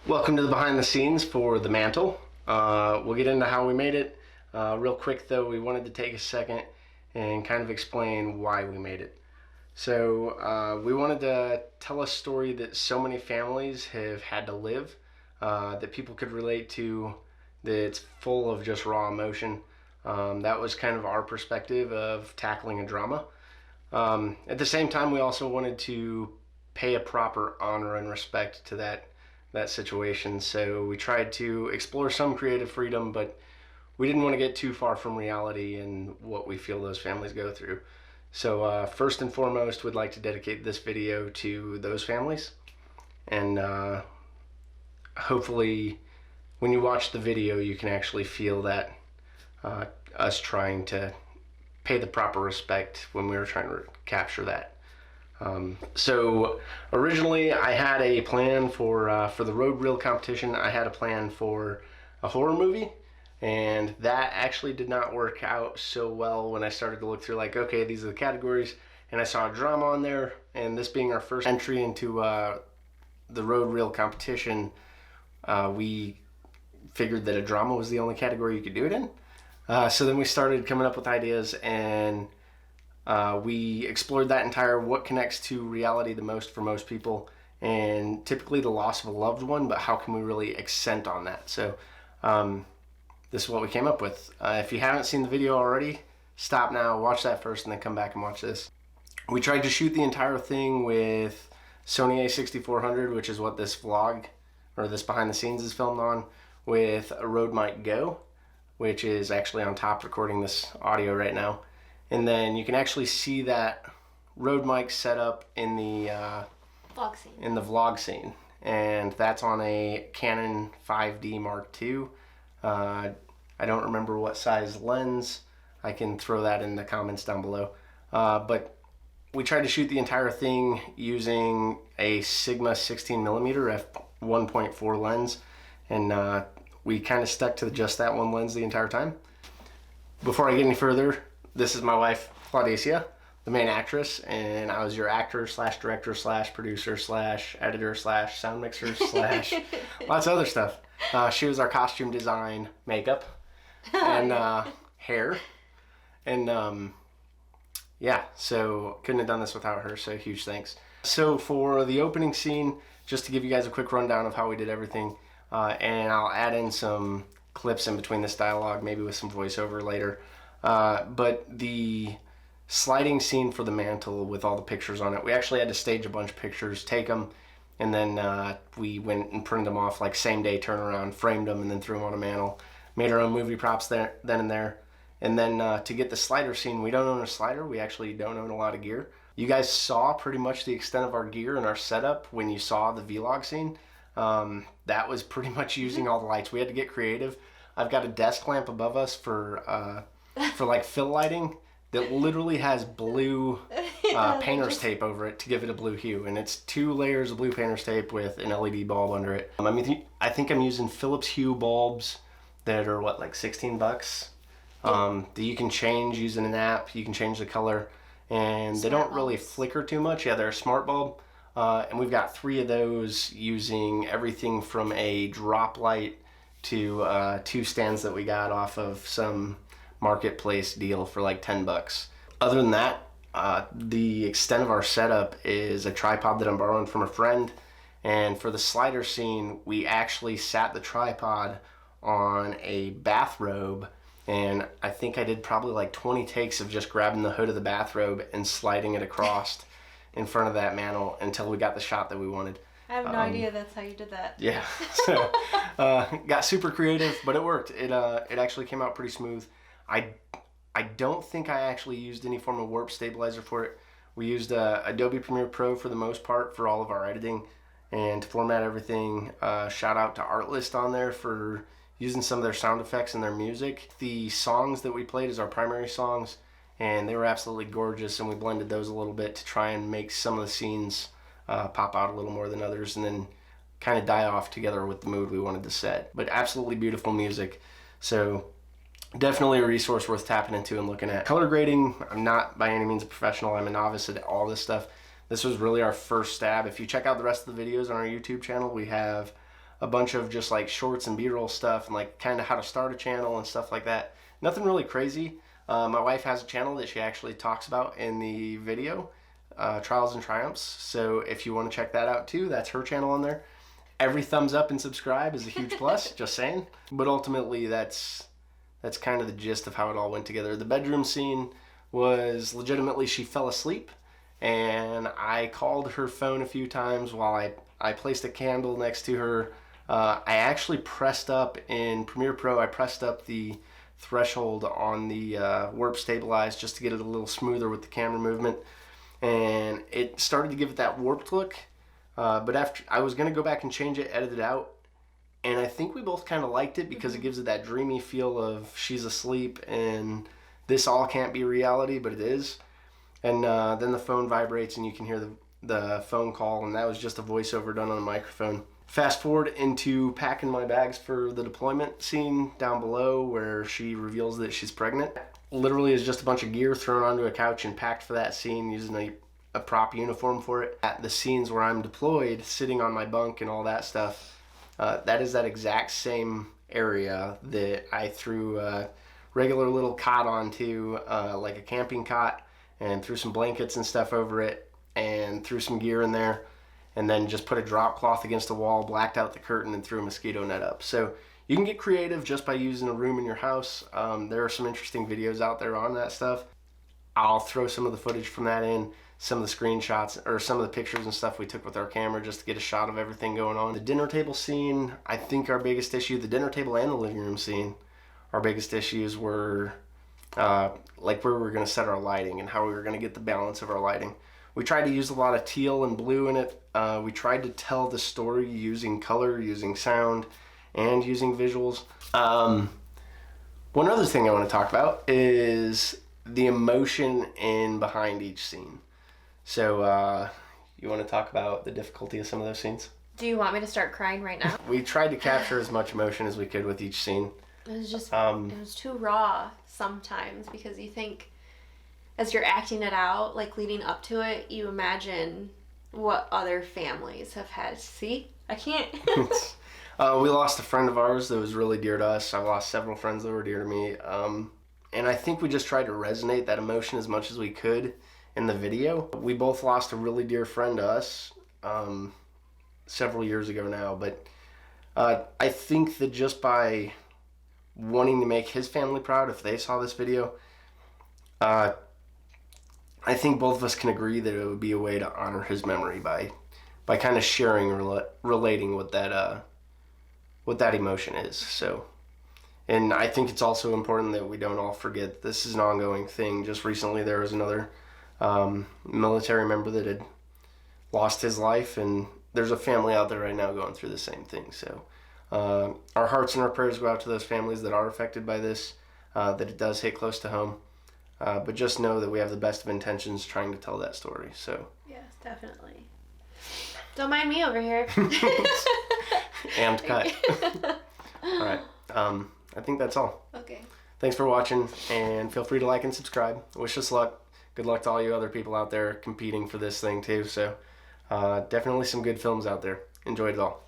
Welcome to the behind the scenes for the Mantel. We'll get into how we made it. Real quick though, we wanted to take a second and kind of explain why we made it. So we wanted to tell a story that so many families have had to live, that people could relate to, that's full of just raw emotion. That was kind of our perspective of tackling a drama. At the same time, we also wanted to pay a proper honor and respect to that situation. So we tried to explore some creative freedom, but we didn't want to get too far from reality and what we feel those families go through. So first and foremost, we'd like to dedicate this video to those families. And hopefully when you watch the video, you can actually feel that us trying to pay the proper respect when we were trying to capture that. So originally I had a plan for the road reel competition. I had a plan for a horror movie, and that actually did not work out so well when I started to look through, like, okay, these are the categories, and I saw a drama on there, and this being our first entry into the road reel competition, we figured that a drama was the only category you could do it in. So then we started coming up with ideas, and we explored that entire what connects to reality the most for most people, and typically the loss of a loved one, but how can we really accent on that? So this is what we came up with. If you haven't seen the video already, stop now, watch that first, and then come back and watch this. We tried to shoot the entire thing with Sony a6400, which is what this vlog, or this behind the scenes, is filmed on, with a Rode Mic Go, which is actually on top recording this audio right now. And then you can actually see that Rode mic setup in the vlog scene, and that's on a Canon 5D Mark II. I don't remember what size lens. I can throw that in the comments down below. But we tried to shoot the entire thing using a Sigma 16mm f1.4 lens, and we kind of stuck to just that one lens the entire time. Before I get any further, this is my wife, Claudia, the main actress, and I was your actor slash director slash producer slash editor slash sound mixer slash lots of other stuff. She was our costume design, makeup, and hair. And yeah, so couldn't have done this without her, so huge thanks. So for the opening scene, just to give you guys a quick rundown of how we did everything, and I'll add in some clips in between this dialogue, maybe with some voiceover later. But the sliding scene for the mantle with all the pictures on it, we actually had to stage a bunch of pictures, take them, and then we went and printed them off, like same day turnaround, framed them, and then threw them on a mantle. Made our own movie props there, then and there. And then to get the slider scene, we don't own a slider. We actually don't own a lot of gear. You guys saw pretty much the extent of our gear and our setup when you saw the vlog scene. That was pretty much using all the lights. We had to get creative. I've got a desk lamp above us for like fill lighting that literally has blue painter's tape over it to give it a blue hue, and it's 2 layers of blue painter's tape with an LED bulb under it. I think I'm using Philips Hue bulbs that are what, like 16 bucks, that you can change using an app. You can change the color, and they don't really flicker too much. Yeah, they're a smart bulb, and we've got 3 of those using everything from a drop light to 2 stands that we got off of some marketplace deal for like 10 bucks. Other than that, the extent of our setup is a tripod that I'm borrowing from a friend, and for the slider scene, we actually sat the tripod on a bathrobe, and I think I did probably like 20 takes of just grabbing the hood of the bathrobe and sliding it across in front of that mantle until we got the shot that we wanted. I have no idea that's how you did that. Yeah, so got super creative, but it worked. It actually came out pretty smooth. I don't think I actually used any form of warp stabilizer for it. We used Adobe Premiere Pro for the most part for all of our editing and to format everything. Shout out to Artlist on there for using some of their sound effects and their music. The songs that we played as our primary songs, and they were absolutely gorgeous, and we blended those a little bit to try and make some of the scenes pop out a little more than others, and then kind of die off together with the mood we wanted to set. But absolutely beautiful music. So definitely a resource worth tapping into and looking at. Color grading, I'm not by any means a professional. I'm a novice at all this stuff. This was really our first stab. If you check out the rest of the videos on our YouTube channel, we have a bunch of just like shorts and B-roll stuff and like kind of how to start a channel and stuff like that. Nothing really crazy. My wife has a channel that she actually talks about in the video, Trials and Triumphs. So if you want to check that out too, that's her channel on there. Every thumbs up and subscribe is a huge plus, just saying. But ultimately, that's kind of the gist of how it all went together. The bedroom scene was legitimately she fell asleep, and I called her phone a few times while I placed a candle next to her. I actually pressed up in Premiere Pro, I pressed up the threshold on the warp stabilize just to get it a little smoother with the camera movement, and it started to give it that warped look. But after I was gonna go back and change it, edit it out, and I think we both kind of liked it because it gives it that dreamy feel of she's asleep and this all can't be reality, but it is. And then the phone vibrates and you can hear the phone call, and that was just a voiceover done on a microphone. Fast forward into packing my bags for the deployment scene down below where she reveals that she's pregnant. Literally is just a bunch of gear thrown onto a couch and packed for that scene using a prop uniform for it. At the scenes where I'm deployed, sitting on my bunk and all that stuff, that is that exact same area that I threw a regular little cot onto, like a camping cot, and threw some blankets and stuff over it, and threw some gear in there, and then just put a drop cloth against the wall, blacked out the curtain, and threw a mosquito net up. So you can get creative just by using a room in your house. There are some interesting videos out there on that stuff. I'll throw some of the footage from that in, some of the screenshots or some of the pictures and stuff we took with our camera just to get a shot of everything going on. The dinner table scene, I think our biggest issue, the dinner table and the living room scene, our biggest issues were like where we were going to set our lighting and how we were going to get the balance of our lighting. We tried to use a lot of teal and blue in it. We tried to tell the story using color, using sound, and using visuals. One other thing I want to talk about is the emotion in behind each scene. So you want to talk about the difficulty of some of those scenes? Do you want me to start crying right now? We tried to capture as much emotion as we could with each scene. It was just, it was too raw sometimes because you think as you're acting it out, like leading up to it, you imagine what other families have had. See? I can't. We lost a friend of ours that was really dear to us. I've lost several friends that were dear to me. And I think we just tried to resonate that emotion as much as we could in the video. We both lost a really dear friend to us several years ago now, but I think that just by wanting to make his family proud if they saw this video, I think both of us can agree that it would be a way to honor his memory by kind of sharing, relating what that emotion is. So, and I think it's also important that we don't all forget this is an ongoing thing. Just recently there was another military member that had lost his life, and there's a family out there right now going through the same thing. So our hearts and our prayers go out to those families that are affected by this, that it does hit close to home. But just know that we have the best of intentions trying to tell that story. So yes, definitely. Don't mind me over here. And cut. All right. I think that's all. Okay. Thanks for watching, and feel free to like and subscribe. Wish us luck. Good luck to all you other people out there competing for this thing too. So definitely some good films out there. Enjoyed it all.